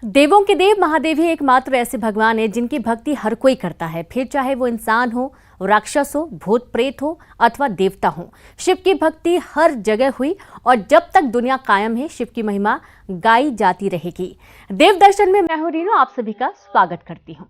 देवों के देव महादेव ही एकमात्र ऐसे भगवान है जिनकी भक्ति हर कोई करता है, फिर चाहे वो इंसान हो, राक्षस हो, भूत प्रेत हो अथवा देवता हो। शिव की भक्ति हर जगह हुई और जब तक दुनिया कायम है शिव की महिमा गाई जाती रहेगी। देव दर्शन में मैं हूं रीनू, आप सभी का स्वागत करती हूं।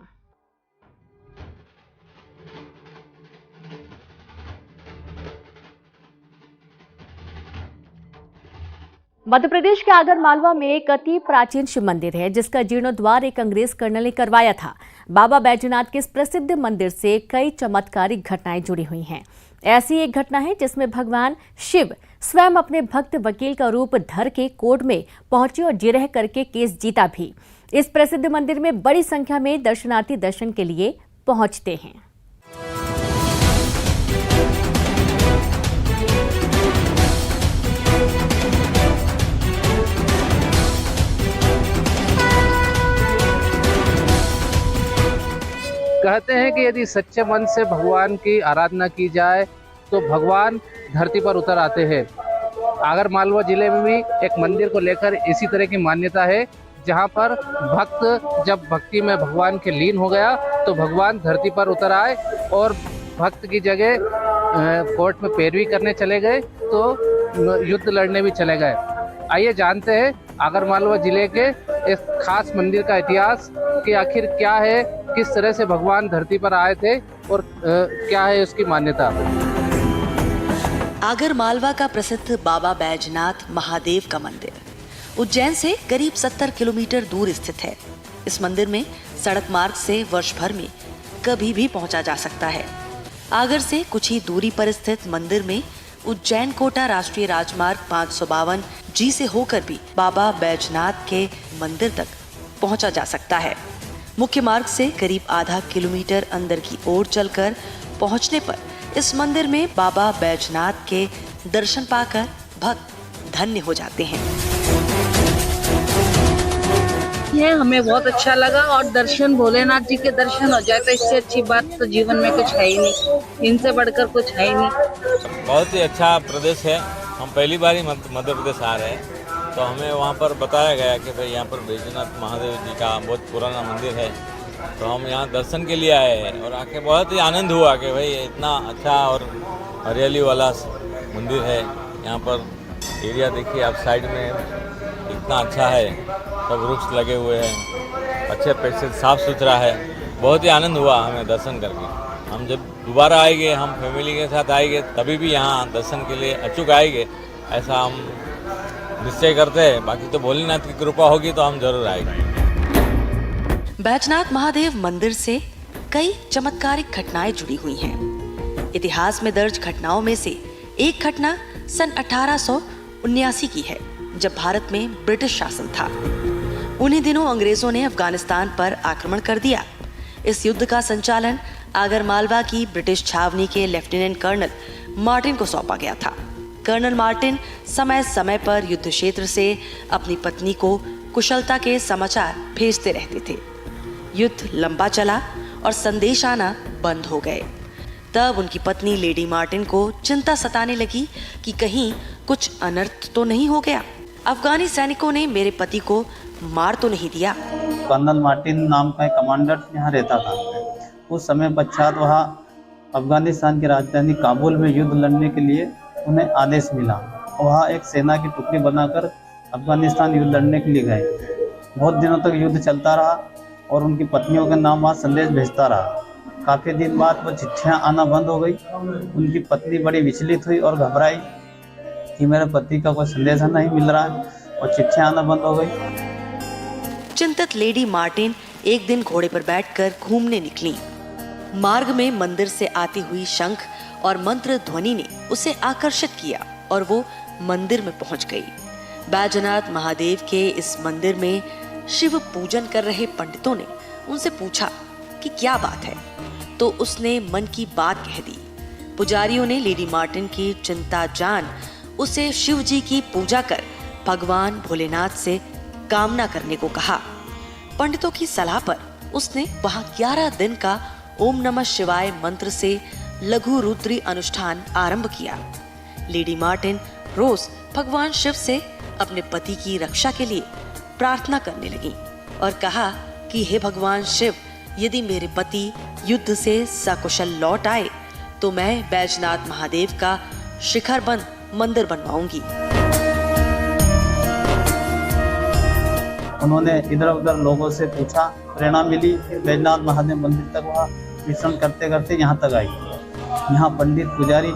मध्य प्रदेश के आगर मालवा में एक अति प्राचीन शिव मंदिर है जिसका जीर्णोद्वार एक अंग्रेज कर्नल ने करवाया था। बाबा बैजनाथ के इस प्रसिद्ध मंदिर से कई चमत्कारिक घटनाएं जुड़ी हुई हैं। ऐसी एक घटना है जिसमें भगवान शिव स्वयं अपने भक्त वकील का रूप धर के कोर्ट में पहुंचे और जिरह करके केस जीता भी। इस प्रसिद्ध मंदिर में बड़ी संख्या में दर्शनार्थी दर्शन के लिए पहुंचते हैं। कहते हैं कि यदि सच्चे मन से भगवान की आराधना की जाए तो भगवान धरती पर उतर आते हैं। आगर मालवा जिले में भी एक मंदिर को लेकर इसी तरह की मान्यता है, जहां पर भक्त जब भक्ति में भगवान के लीन हो गया तो भगवान धरती पर उतर आए और भक्त की जगह कोर्ट में पैरवी करने चले गए तो युद्ध लड़ने भी चले गए। आइए जानते हैं आगर मालवा जिले के इस खास मंदिर का इतिहास कि आखिर क्या है, किस तरह से भगवान धरती पर आए थे और क्या है उसकी मान्यता। आगर मालवा का प्रसिद्ध बाबा बैजनाथ महादेव का मंदिर उज्जैन से करीब 70 किलोमीटर दूर स्थित है। इस मंदिर में सड़क मार्ग से वर्ष भर में कभी भी पहुंचा जा सकता है। आगर से कुछ ही दूरी पर स्थित मंदिर में उज्जैन कोटा राष्ट्रीय राजमार्ग 552 जी से होकर भी बाबा बैजनाथ के मंदिर तक पहुंचा जा सकता है। मुख्य मार्ग से करीब आधा किलोमीटर अंदर की ओर चलकर पहुंचने पर इस मंदिर में बाबा बैजनाथ के दर्शन पाकर भक्त धन्य हो जाते हैं। ये हमें बहुत अच्छा लगा और दर्शन भोलेनाथ जी के दर्शन हो जाए तो इससे अच्छी बात तो जीवन में कुछ है ही नहीं, इनसे बढ़कर कुछ है ही नहीं। बहुत ही अच्छा प्रदेश है। हम पहली बार ही मध्य प्रदेश आ रहे हैं तो हमें वहाँ पर बताया गया कि भाई यहाँ पर बैजनाथ महादेव जी का बहुत पुराना मंदिर है, तो हम यहाँ दर्शन के लिए आए हैं और आके बहुत ही आनंद हुआ कि भाई इतना अच्छा और हरियाली वाला मंदिर है। यहाँ पर एरिया देखिए आप, साइड में इतना अच्छा है, सब वृक्ष लगे हुए हैं, अच्छे पैसे साफ सुथरा है। बहुत ही आनंद हुआ हमें दर्शन करके। हम जब दोबारा आएंगे, हम फैमिली के साथ आएंगे तभी भी यहाँ दर्शन के लिए अचूक आएंगे, ऐसा हम निश्चय करते हैं। बाकी तो भोलेनाथ की कृपा होगी तो हम जरूर आएंगे। बैजनाथ महादेव मंदिर से कई चमत्कारिक घटनाएं जुड़ी हुई हैं। इतिहास में दर्ज घटनाओं में से एक घटना सन 1879 की है, जब भारत में ब्रिटिश शासन था। उन्हीं दिनों अंग्रेजों ने अफगानिस्तान पर आक्रमण कर दिया। इस युद्ध का संचालन आगर मालवा की ब्रिटिश छावनी के लेफ्टिनेंट कर्नल मार्टिन को सौंपा गया था। कर्नल मार्टिन समय समय पर युद्ध क्षेत्र से अपनी पत्नी को कुशलता के समाचार भेजते रहते थे। युद्ध लंबा चला और संदेश आना बंद हो गए। तब उनकी पत्नी लेडी मार्टिन को चिंता सताने लगी कि कहीं कुछ अनर्थ तो नहीं हो गया। अफगानी सैनिकों ने मेरे पति को मार तो नहीं दिया। कर्नल मार्टिन नाम का एक कमांडर यहाँ रहता था। उस समय पश्चात वहाँ अफगानिस्तान की राजधानी काबुल में युद्ध लड़ने के लिए उन्हें आदेश मिला। वहाँ एक सेना की टुकड़ी बनाकर अफगानिस्तान युद्ध लड़ने के लिए गए। बहुत दिनों तक युद्ध चलता रहा और उनकी पत्नियों के नाम वहाँ संदेश भेजता रहा। काफ़ी दिन बाद वो चिट्ठियाँ आना बंद हो गई। उनकी पत्नी बड़ी विचलित हुई और घबराई कि मेरे पति का कोई संदेश नहीं मिल रहा है और चिट्ठियाँ आना बंद हो गई। चिंतित लेडी मार्टिन एक दिन घोड़े पर बैठकर घूमने निकली। मार्ग में मंदिर से आती हुई शंख और मंत्र ध्वनि ने उसे आकर्षित किया और वो मंदिर में पहुंच गई। बैजनाथ महादेव के इस मंदिर में शिव पूजन कर रहे पंडितों ने उनसे पूछा कि क्या बात है, तो उसने मन की बात कह दी। पुजारियों ने लेडी मार्टिन की चिंता जान उसे शिव जी की पूजा कर भगवान भोलेनाथ से कामना करने को कहा। पंडितों की सलाह पर उसने वहां 11 दिन का ओम नमः शिवाय मंत्र से लघु रुद्री अनुष्ठान आरंभ किया। लेडी मार्टिन रोज भगवान शिव से अपने पति की रक्षा के लिए प्रार्थना करने लगी। और कहा कि हे भगवान शिव, यदि मेरे पति युद्ध से सकुशल लौट आए तो मैं बैजनाथ महादेव का शिखरबंद मंदिर बनवाऊंगी। उन्होंने इधर उधर लोगों से पूछा, प्रेरणा मिली। बैजनाथ महादेव मंदिर तक वह विचरण करते करते यहाँ तक आई। यहाँ पंडित पुजारी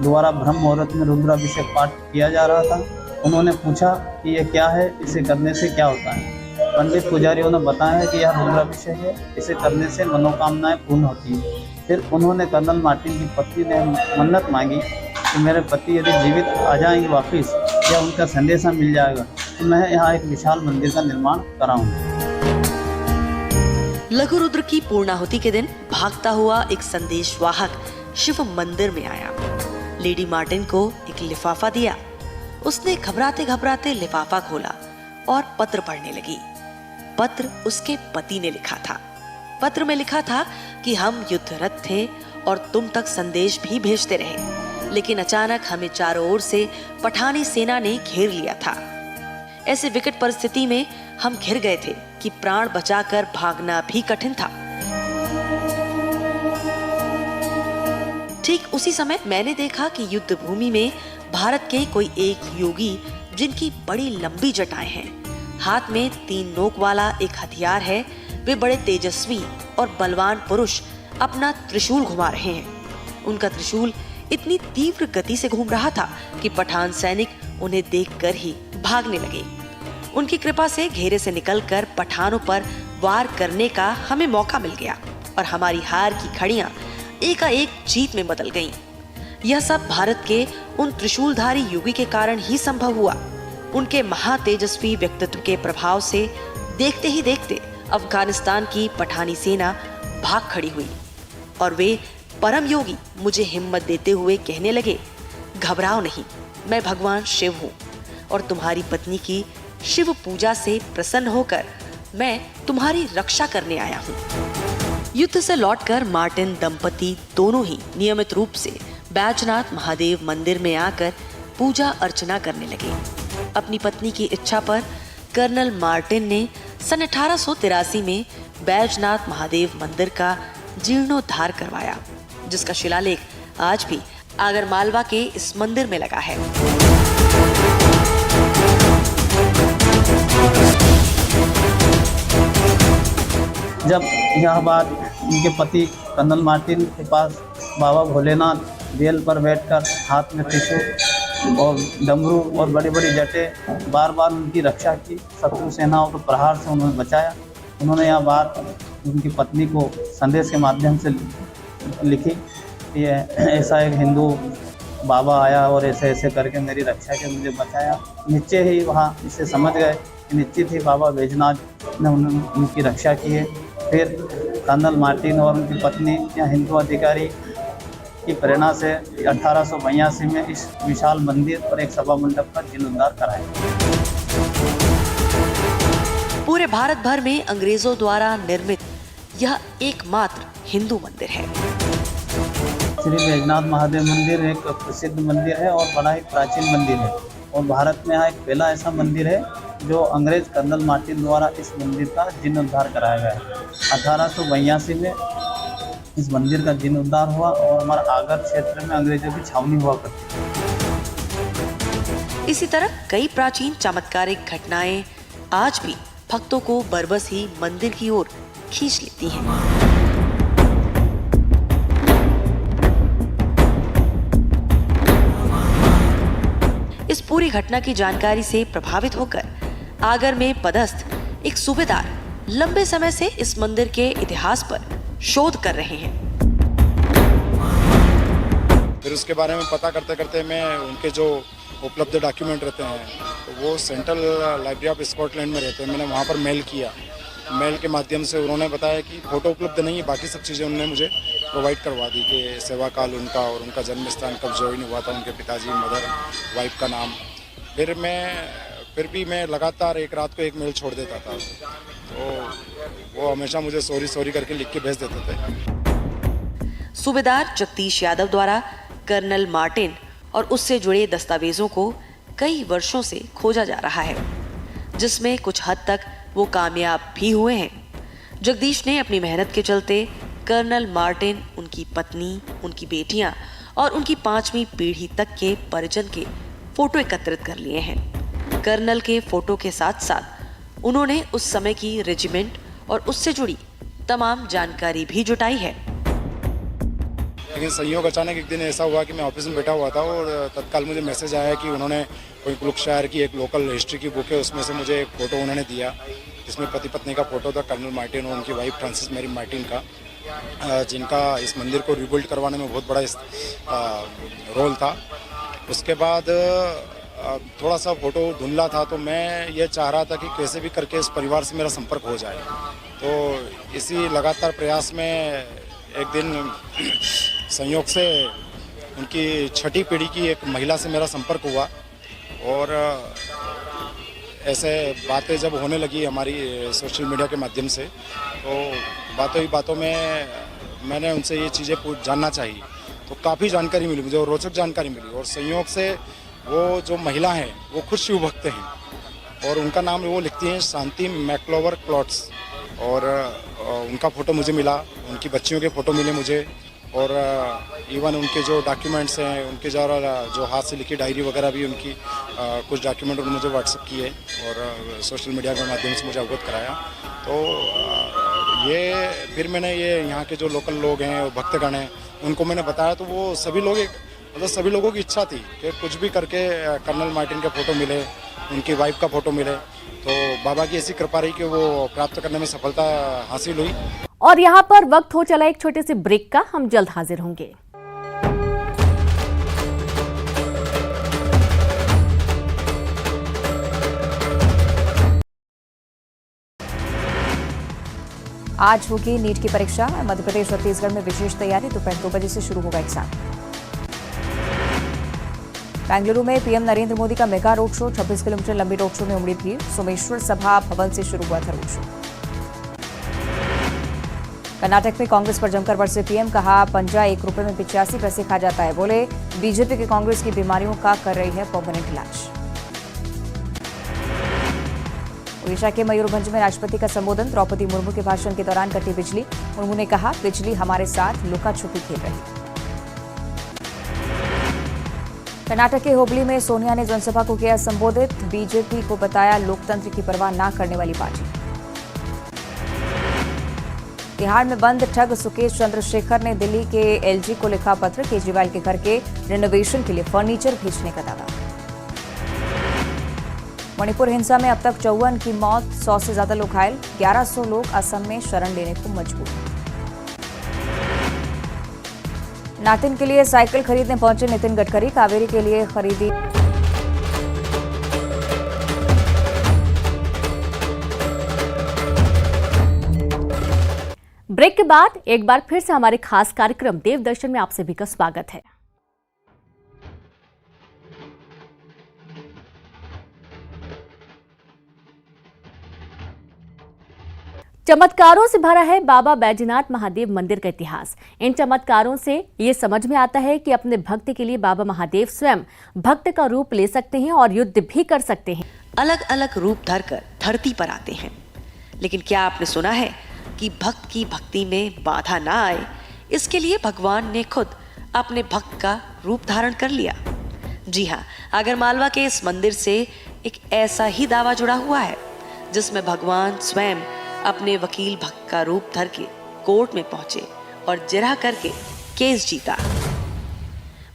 द्वारा ब्रह्म मुहूर्त में रुद्राभिषेक पाठ किया जा रहा था। उन्होंने पूछा कि यह क्या है, इसे करने से क्या होता है। पंडित पुजारियों ने बताया कि यह रुद्राभिषेक है, इसे करने से मनोकामनाएं पूर्ण होती हैं। फिर उन्होंने कर्नल मार्टिन की पत्नी ने मन्नत मांगी कि मेरे पति यदि जीवित आ जाएंगे वापिस या उनका संदेशा मिल जाएगा तो मैं यहाँ एक विशाल मंदिर का निर्माण कराऊंगा। लघु रुद्र की पूर्णाहुति के दिन भागता हुआ एक संदेशवाहक शिव मंदिर में आया। लेडी मार्टिन को एक लिफाफा दिया। उसने घबराते घबराते लिफाफा खोला और पत्र पढ़ने लगी। पत्र उसके पति ने लिखा था। पत्र में लिखा था कि हम युद्धरत थे और तुम तक संदेश भी भेजते रहे, लेकिन अचानक हमें चारों ओर से पठानी सेना ने घेर लिया था। ऐसे विकट परिस्थिति में हम घिर गए थे कि प्राण बचाकर भागना भी कठिन था। ठीक उसी समय मैंने देखा कि युद्ध भूमि में भारत के कोई एक योगी, जिनकी बड़ी लंबी जटाएं हैं, हाथ में 3 नोक वाला एक हथियार है, वे बड़े तेजस्वी और बलवान पुरुष अपना त्रिशूल घुमा रहे हैं। उनका त्रिशूल इतनी तीव्र गति से घूम रहा था कि पठान सैनिक उन्हें देखकर ही भागने लगे। उनकी कृपा से घेरे से निकलकर पठानों पर वार करने का हमें मौका मिल गया और हमारी हार की घड़ियां एकाएक जीत में बदल गईं। यह सब भारत के उन त्रिशूलधारी योगी के कारण ही संभव हुआ। उनके महातेजस्वी व्यक्तित्व के प्रभाव से देखते ही देखते अफगानिस्तान की पठानी सेना भाग खड़ी हुई और वे परम योगी मुझे हिम्मत देते हुए कहने लगे, घबराओ नहीं, मैं भगवान शिव हूँ और तुम्हारी पत्नी की शिव पूजा से प्रसन्न होकर मैं तुम्हारी रक्षा करने आया हूँ। युद्ध से लौटकर मार्टिन दंपति दोनों ही नियमित रूप से बैजनाथ महादेव मंदिर में आकर पूजा अर्चना करने लगे। अपनी पत्नी की इच्छा पर कर्नल मार्टिन ने सन 1883 में बैजनाथ महादेव मंदिर का जीर्णोद्धार करवाया, जिसका शिलालेख आज भी आगरमालवा के इस मंदिर में लगा है। जब यह बात उनके पति कर्नल मार्टिन के पास बाबा भोलेनाथ बेल पर बैठकर हाथ में त्रिशूल और डमरू और बड़ी बड़ी जटें बार बार उनकी रक्षा की, शत्रु सेनाओं के प्रहार से उन्होंने बचाया। उन्होंने यह बात उनकी पत्नी को संदेश के माध्यम से लिखी, ये ऐसा एक हिंदू बाबा आया और ऐसे ऐसे करके मेरी रक्षा के मुझे बचाया। नीचे ही वहाँ इसे समझ गए कि निश्चित ही बाबा बैजनाथ ने उनकी रक्षा की है। फिर कर्नल मार्टिन और उनकी पत्नी या हिंदू अधिकारी की प्रेरणा से 1882 में इस विशाल मंदिर और एक सभा मंडप का जीर्णोद्धार कराया। पूरे भारत भर में अंग्रेजों द्वारा निर्मित यह एकमात्र हिंदू मंदिर है। श्री बैजनाथ महादेव मंदिर एक प्रसिद्ध मंदिर है और बड़ा ही प्राचीन मंदिर है और भारत में यहाँ एक पहला ऐसा मंदिर है जो अंग्रेज कर्नल मार्टिन द्वारा इस मंदिर का जीर्णोद्धार कराया गया है। 1882 में इस मंदिर का जीर्णोद्धार हुआ और हमारा आगर क्षेत्र में अंग्रेजों की छावनी हुआ करती है। इसी तरह कई प्राचीन चमत्कारिक घटनाएं आज भी भक्तों को बरबस ही मंदिर की ओर खींच लेती हैं। इस पूरी घटना की जानकारी से प्रभावित होकर आगर में पदस्थ एक सूबेदार लंबे समय से इस मंदिर के इतिहास पर शोध कर रहे हैं। फिर उसके बारे में पता करते करते मैं उनके जो उपलब्ध डॉक्यूमेंट रहते हैं तो वो सेंट्रल लाइब्रेरी ऑफ स्कॉटलैंड में रहते हैं। मैंने वहाँ पर मेल किया। मेल के माध्यम से उन्होंने बताया कि फ़ोटो उपलब्ध नहीं है, बाकी सब चीज़ें उन्होंने मुझे प्रोवाइड करवा दी कि सेवा काल उनका और उनका जन्म स्थान कब ज्वाइन हुआ था, उनके पिताजी, मदर, वाइफ का नाम। फिर भी मैं लगातार एक रात को एक मेल छोड़ देता था तो वो हमेशा मुझे सॉरी करके लिख के भेज देते थे। सूबेदार जगदीश यादव द्वारा कर्नल मार्टिन और उससे जुड़े दस्तावेजों को कई वर्षों से खोजा जा रहा है। जिसमें कुछ हद तक वो कामयाब भी हुए हैं। जगदीश ने अपनी मेहनत के चलते कर्नल मार्टिन, उनकी पत्नी, उनकी बेटियां और उनकी 5वीं पीढ़ी तक के परिजन के फोटो एकत्रित कर लिए हैं। कर्नल के फोटो के साथ साथ उन्होंने उस समय की रेजिमेंट और उससे जुड़ी तमाम जानकारी भी जुटाई है। लेकिन संयोग अचानक एक दिन ऐसा हुआ कि मैं ऑफिस में बैठा हुआ था और तत्काल मुझे मैसेज आया कि उन्होंने कोई कुलुकशायर की एक लोकल हिस्ट्री की बुक है, उसमें से मुझे एक फ़ोटो उन्होंने दिया जिसमें पति पत्नी का फ़ोटो था, कर्नल मार्टिन और उनकी वाइफ फ्रांसिस मैरी मार्टिन का, जिनका इस मंदिर को रिबिल्ड करवाने में बहुत बड़ा रोल था। उसके बाद थोड़ा सा फ़ोटो धुंधला था, तो मैं ये चाह रहा था कि कैसे भी करके इस परिवार से मेरा संपर्क हो जाए। तो इसी लगातार प्रयास में एक दिन संयोग से उनकी 6ठी पीढ़ी की एक महिला से मेरा संपर्क हुआ और ऐसे बातें जब होने लगी हमारी सोशल मीडिया के माध्यम से, तो बातों ही बातों में मैंने उनसे ये चीज़ें जानना चाहिए, तो काफ़ी जानकारी मिली मुझे और रोचक जानकारी मिली। और संयोग से वो जो महिला हैं वो खुद शिव भक्त हैं और उनका नाम वो लिखती हैं शांति मैक्लोवर क्लॉट्स, और उनका फ़ोटो मुझे मिला, उनकी बच्चियों के फ़ोटो मिले मुझे, और इवन उनके जो डॉक्यूमेंट्स हैं, उनके जो हाथ से लिखी डायरी वगैरह भी उनकी कुछ डॉक्यूमेंट उन्होंने मुझे व्हाट्सएप किए और सोशल मीडिया के माध्यम से मुझे अवगत कराया। तो ये फिर मैंने ये यहाँ के जो लोकल लोग हैं, भक्तगण हैं, उनको मैंने बताया, तो वो सभी लोग मतलब सभी लोगों की इच्छा थी कि कुछ भी करके कर्नल मार्टिन के फ़ोटो मिले, उनकी वाइफ का फ़ोटो मिले। तो बाबा की ऐसी कृपा रही कि वो प्राप्त करने में सफलता हासिल हुई। और यहाँ पर वक्त हो चला एक छोटे से ब्रेक का, हम जल्द हाजिर होंगे। आज होगी नीट की परीक्षा। मध्य प्रदेश छत्तीसगढ़ में विशेष तैयारी, दोपहर 2 बजे से शुरू होगा एग्जाम। बेंगलुरु में पीएम नरेंद्र मोदी का मेगा रोड शो, 26 किलोमीटर लंबी रोड शो में उमड़ी भीड़। सोमेश्वर सभा भवन से शुरू हुआ था रोड शो। कर्नाटक में कांग्रेस पर जमकर बरसे पीएम, कहा पंजा 1 रुपए में 85 पैसे खा जाता है। बोले बीजेपी के कांग्रेस की बीमारियों का कर रही है परमानेंट इलाज। ओडिशा के मयूरभंज में राष्ट्रपति का संबोधन, द्रौपदी मुर्मू के भाषण के दौरान कटी बिजली। मुर्मू ने कहा बिजली हमारे साथ लुका छुपी खेल रही। कर्नाटक के हुबली में सोनिया ने जनसभा को किया संबोधित, बीजेपी को बताया लोकतंत्र की परवाह न करने वाली पार्टी। बिहार में बंद ठग सुकेश चंद्रशेखर ने दिल्ली के एलजी को लिखा पत्र, केजरीवाल के घर के रिनोवेशन के लिए फर्नीचर भेजने का दावा। मणिपुर हिंसा में अब तक 54 की मौत, 100 से ज्यादा लोग घायल, 1100 लोग असम में शरण लेने को मजबूर। नातिन के लिए साइकिल खरीदने पहुंचे नितिन गडकरी, कावेरी के लिए खरीदी। ब्रेक के बाद एक बार फिर से हमारे खास कार्यक्रम देव दर्शन में आप सभी का स्वागत है। चमत्कारों से भरा है बाबा बैजनाथ महादेव मंदिर का इतिहास। इन चमत्कारों से ये समझ में आता है कि अपने भक्त के लिए बाबा महादेव स्वयं भक्त का रूप ले सकते हैं और युद्ध भी कर सकते हैं। अलग अलग रूप धरकर धरती पर आते हैं, लेकिन क्या आपने सुना है कि भक्त की भक्ति में बाधा ना आए, इसके लिए भगवान ने खुद अपने भक्त का रूप धारण कर लिया। जी हाँ, आगरमालवा के इस मंदिर से एक ऐसा ही दावा जुड़ा हुआ है, जिसमें भगवान स्वयं अपने वकील भक्त का रूप धर के कोर्ट में पहुंचे और जिरह करके केस जीता।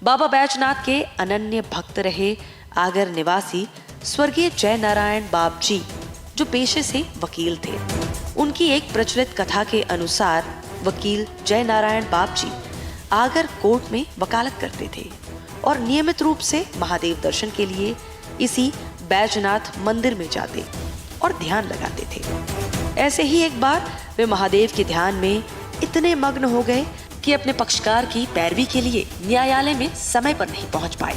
बाबा बैजनाथ के अनन्य भक्त रहे आगर निवासी स्वर्गीय जय नारायण बाप जी, जो पेशे से वकील थे। उनकी एक प्रचलित कथा के अनुसार वकील जय नारायण बाप जी आगर कोर्ट में वकालत करते थे और नियमित रूप से महादेव दर्शन के लिए इसी बैजनाथ मंदिर में जाते और ध्यान लगाते थे। ऐसे ही एक बार वे महादेव के ध्यान में इतने मग्न हो गए कि अपने पक्षकार की पैरवी के लिए न्यायालय में समय पर नहीं पहुंच पाए।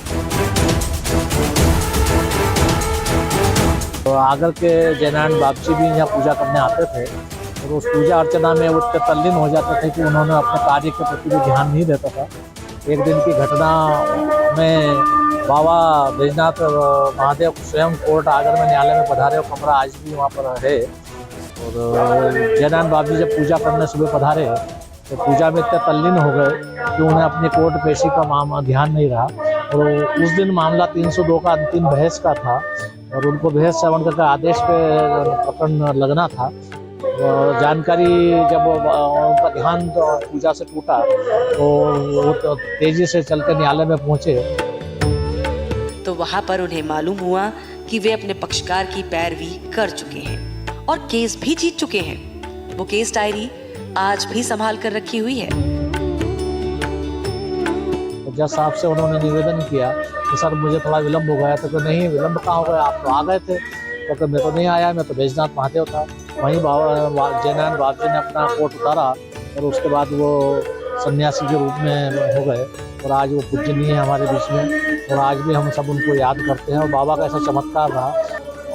तो आगर के जयनारायण बाप जी भी यहाँ पूजा करने आते थे और उस पूजा अर्चना में वो तल्लीन हो जाते थे कि उन्होंने अपने कार्य के प्रति भी ध्यान नहीं देता था। एक दिन की घटना में बाबा बैजनाथ महादेव स्वयं कोर्ट आगर में न्यायालय में पधारे और कमरा आज भी वहाँ पर है। और जयनारायण बाबू जी जब पूजा करने सुबह पधारे तो पूजा में इतने तल्लीन हो गए कि उन्हें अपनी कोर्ट पेशी का ध्यान नहीं रहा। और उस दिन मामला 302 का अंतिम बहस का था और उनको बहस श्रवण करके आदेश पे पकड़ लगना था। जानकारी जब उनका ध्यान पूजा से टूटा तो वो तेजी से चलकर न्यायालय में पहुंचे। तो वहां पर उन्हें मालूम हुआ कि वे अपने पक्षकार की पैरवी कर चुके हैं और केस भी जीत चुके हैं। वो केस डायरी आज भी संभाल कर रखी हुई है। जज साहब से उन्होंने निवेदन किया कि सर मुझे थोड़ा विलम्ब हो गया। तो नहीं विलम्ब कहाँ हो गया, आप तो आ गए थे। तो मैं तो नहीं आया, मैं तो बैजनाथ महादेव था। वहीं जयनारायण बाबू जी ने अपना कोट उतारा और उसके बाद वो सन्यासी के रूप में हो गए और आज वो पूजनीय है हमारे बीच में और आज भी हम सब उनको याद करते हैं। और बाबा का ऐसा चमत्कार रहा,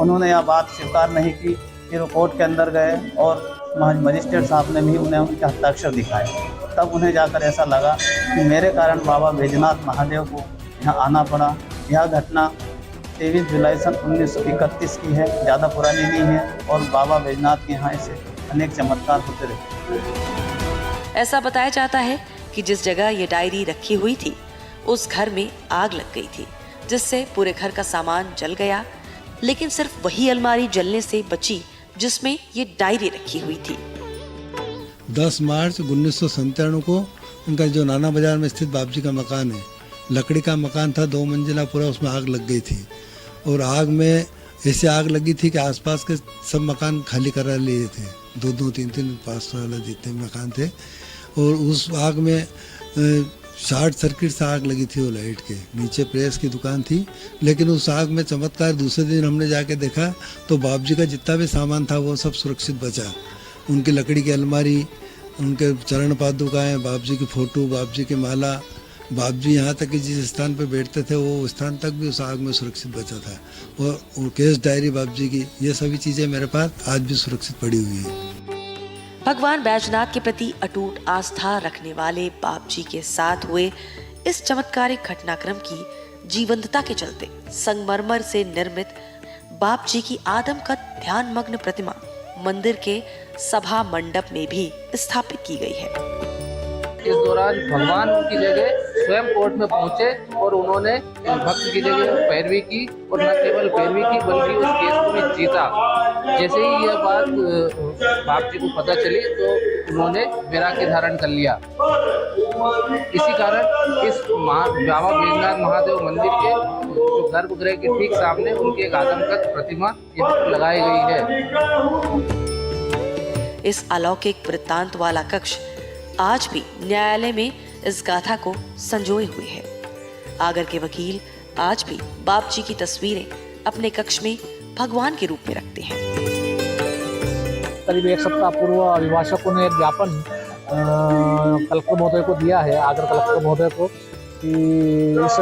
उन्होंने यह बात स्वीकार नहीं की। फिर वो कोर्ट के अंदर गए और मजिस्ट्रेट साहब ने भी उन्हें उनके हस्ताक्षर दिखाए। तब उन्हें जाकर ऐसा लगा कि मेरे कारण बाबा बैजनाथ महादेव को यहाँ आना पड़ा। यह घटना 23 जुलाई सन 1931 की है, ज़्यादा पुरानी नहीं है। और बाबा बैजनाथ के यहाँ ऐसे अनेक चमत्कार होते रहते। ऐसा बताया जाता है कि जिस जगह ये डायरी रखी हुई थी उस घर में आग लग गई थी, जिससे पूरे घर का सामान जल गया। लेकिन सिर्फ वही अलमारी जलने से बची जिसमें ये डायरी रखी हुई थी। 10 मार्च 1997 को उनका जो नाना बाजार में स्थित बाबू जी का मकान है, लकड़ी का मकान था, 2 मंजिला पूरा, उसमें आग लग गई थी। और आग में ऐसे आग लगी थी कि आसपास के सब मकान खाली करा लिए थे। 2-2, 3-3, 5 वाला जितने मकान थे। और उस आग में शॉर्ट सर्किट से आग लगी थी। वो लाइट के नीचे प्रेस की दुकान थी। लेकिन उस आग में चमत्कार, दूसरे दिन हमने जाके देखा तो बाबू जी का जितना भी सामान था वो सब सुरक्षित बचा। उनकी लकड़ी की अलमारी, उनके चरण पादुकाएँ, बाबू जी की फ़ोटो, बाबू जी की माला, बाबू जी यहाँ तक कि जिस स्थान पर बैठते थे वो स्थान तक भी उस आग में सुरक्षित बचा था। और केस डायरी बाबू जी की, ये सभी चीज़ें मेरे पास आज भी सुरक्षित पड़ी हुई है। भगवान बैजनाथ के प्रति अटूट आस्था रखने वाले बाप जी के साथ हुए इस चमत्कारिक घटनाक्रम की जीवंतता के चलते संगमरमर से निर्मित बाप जी की आदमकद ध्यान मग्न प्रतिमा मंदिर के सभा मंडप में भी स्थापित की गई है। इस दौरान भगवान उनकी जगह स्वयं कोर्ट में पहुंचे और उन्होंने भक्त की जगह पैरवी की और न केवल पैरवी की बल्कि उस केस को भी जीता। जैसे ही यह बात बाप जी को पता चली तो उन्होंने वैराग्य धारण कर लिया। इसी कारण इस बाबा बैजनाथ महादेव मंदिर के जो गर्भगृह के ठीक सामने उनकी एक आदमकद प्रतिमा यहाँ लगाई गई है। इस अलौकिक वृत्तांत वाला कक्ष आज भी न्यायालय में इस गाथा को संजोए हुए है। आगर के वकील आज भी बाप जी की तस्वीरें अपने कक्ष में भगवान के रूप में रखते हैं। करीब 1 सप्ताह पूर्व अभिभाषकों ने एक ज्ञापन कलेक्टर महोदय को दिया है, आगर कलेक्टर महोदय को, कि इस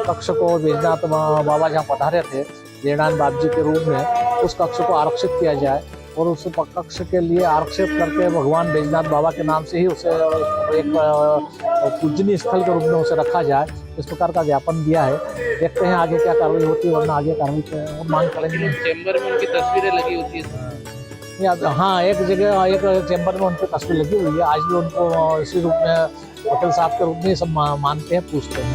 कक्ष को बैजनाथ बाबा जहाँ पधारे थे जयनारायण बाबू जी के रूप में, उस कक्ष को आरक्षित किया जाए और उस कक्ष के लिए आरक्षित करके भगवान बैजनाथ बाबा के नाम से ही उसे एक पूजनीय स्थल के रूप में उसे रखा जाए। इस प्रकार का ज्ञापन दिया है। देखते हैं आगे क्या कार्रवाई होती है, वरना आगे कार्रवाई मांग करेंगे। चैम्बर में उनकी तस्वीरें लगी होती है। हाँ, एक जगह एक चैम्बर में उनकी तस्वीर लगी हुई है। आज भी उनको इसी रूप में वकील साहब के रूप में सब मानते हैं, पूछते हैं।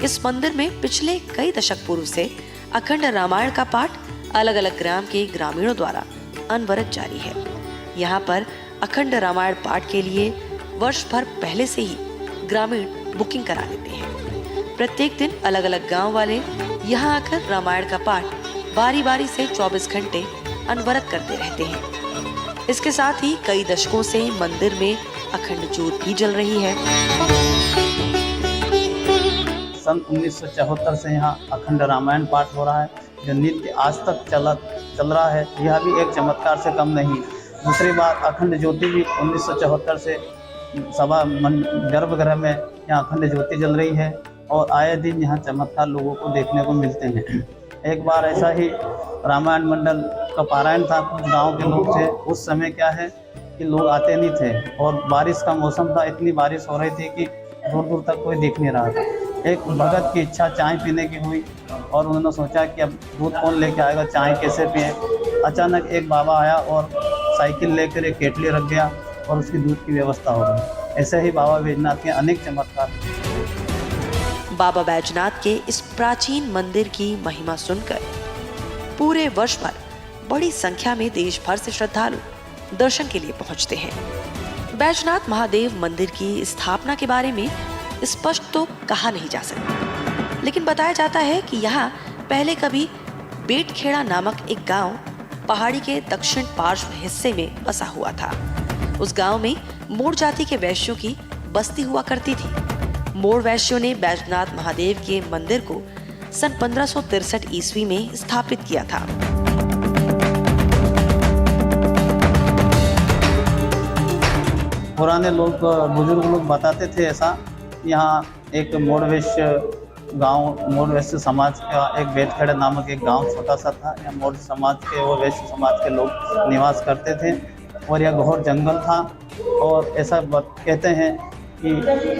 इस मंदिर में पिछले कई दशक पूर्व से अखंड रामायण का पाठ अलग अलग ग्राम के ग्रामीणों द्वारा अनवरत जारी है। यहाँ पर अखंड रामायण पाठ के लिए वर्ष भर पहले से ही ग्रामीण बुकिंग करा लेते हैं। प्रत्येक दिन अलग अलग गांव वाले यहाँ आकर रामायण का पाठ बारी बारी से 24 घंटे अनवरत करते रहते हैं। इसके साथ ही कई दशकों से मंदिर में अखंड ज्योत भी जल रही है। सन 1974 से यहाँ अखंड रामायण पाठ हो रहा है, जो नित्य आज तक चल रहा है। यह भी एक चमत्कार से कम नहीं। दूसरी बात, अखंड ज्योति भी 1974 से सभा गर्भगृह में यहाँ अखंड ज्योति जल रही है और आए दिन यहाँ चमत्कार लोगों को देखने को मिलते हैं। एक बार ऐसा ही रामायण मंडल का पारायण था, कुछ गांव के लोग थे। उस समय क्या है कि लोग आते नहीं थे और बारिश का मौसम था, इतनी बारिश हो रही थी कि दूर दूर तक कोई दिख नहीं रहा था। एक भगत की इच्छा चाय पीने की हुई और उन्होंने सोचा कि अब दूध कौन लेके आएगा, चाय कैसे पिए। अचानक एक बाबा आया और साइकिल लेकर एक केटली रख गया और उसकी दूध की व्यवस्था हो गई। ऐसे ही बाबा बैजनाथ के अनेक चमत्कार। बाबा बैजनाथ के इस प्राचीन मंदिर की महिमा सुनकर पूरे वर्ष भर बड़ी संख्या में देश भर से श्रद्धालु दर्शन के लिए पहुंचते हैं। बैजनाथ महादेव मंदिर की स्थापना के बारे में स्पष्ट तो कहा नहीं जा सकता, लेकिन बताया जाता है कि यहाँ पहले कभी बेटखेड़ा नामक एक गांव पहाड़ी के दक्षिण पार्श्व हिस्से में बसा हुआ था। उस गांव में मोड़ जाति के वैश्यों की बस्ती हुआ करती थी। मोड़ वैश्यों ने बैजनाथ महादेव के मंदिर को सन 1563 ईस्वी में स्थापित किया था। पुराने लोग, बुजुर्ग लोग बताते थे ऐसा, यहाँ एक मोड़ वैश्य गांव, मोड़ वैश्य समाज का एक बेटखेड़ा नामक एक गांव छोटा सा था। यहाँ मोड़ समाज के, वो वैश्य समाज के लोग निवास करते थे और यह घोर जंगल था। और ऐसा कहते हैं कि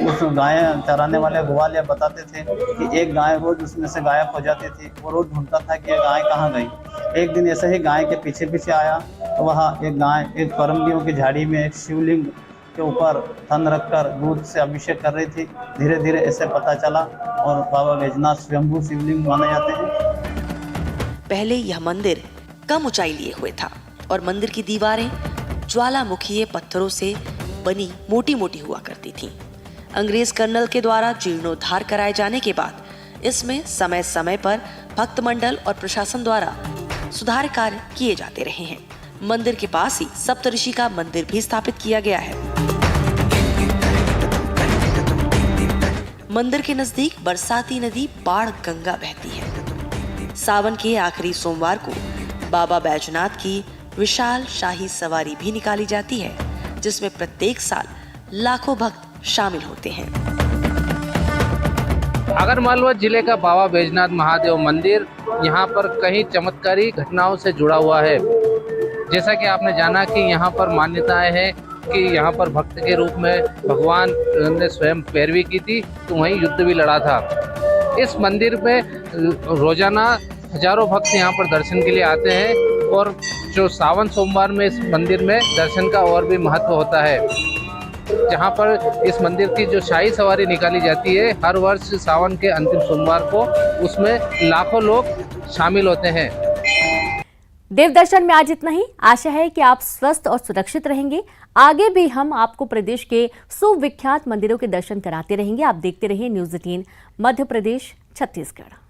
उस गाय चराने वाले ग्वालिया बताते थे कि एक गाय रोज उसमें से गायब हो जाती थी। वो रोज ढूंढता था कि गाय कहाँ गई। एक दिन ऐसे ही गाय के पीछे पीछे आया तो वहाँ एक गाय एक करमदियों की झाड़ी में एक शिवलिंग के ऊपर थन रखकर दूध से अभिषेक कर रही थी। धीरे धीरे ऐसे पता चला और बाबा बैजनाथ स्वयंभू शिवलिंग माने जाते हैं। पहले यह मंदिर कम ऊंचाई लिए हुए था और मंदिर की दीवारें ज्वालामुखीय पत्थरों से बनी मोटी मोटी हुआ करती थीं। अंग्रेज कर्नल के द्वारा जीर्णोद्धार कराए जाने के बाद इसमें समय समय पर भक्त मंडल और प्रशासन द्वारा सुधार कार्य किए जाते रहे हैं। मंदिर के पास ही सप्तऋषि का मंदिर भी स्थापित किया गया है। मंदिर के नजदीक बरसाती नदी बाण गंगा बहती है। सावन के आखिरी सोमवार को बाबा बैजनाथ की विशाल शाही सवारी भी निकाली जाती है, जिसमें प्रत्येक साल लाखों भक्त शामिल होते हैं। आगरमालवा जिले का बाबा बैजनाथ महादेव मंदिर यहाँ पर कई चमत्कारी घटनाओं से जुड़ा हुआ है। जैसा कि आपने जाना कि यहाँ पर मान्यताएं हैं कि यहाँ पर भक्त के रूप में भगवान ने स्वयं पैरवी की थी, तो वहीं युद्ध भी लड़ा था। इस मंदिर में रोजाना हजारों भक्त यहाँ पर दर्शन के लिए आते हैं और जो सावन सोमवार में इस मंदिर में दर्शन का और भी महत्व होता है। जहाँ पर इस मंदिर की जो शाही सवारी निकाली जाती है हर वर्ष सावन के अंतिम सोमवार को, उसमें लाखों लोग शामिल होते हैं। देव दर्शन में आज इतना ही। आशा है कि आप स्वस्थ और सुरक्षित रहेंगे। आगे भी हम आपको प्रदेश के सुविख्यात मंदिरों के दर्शन कराते रहेंगे। आप देखते रहिए न्यूज़ 18 मध्य प्रदेश छत्तीसगढ़।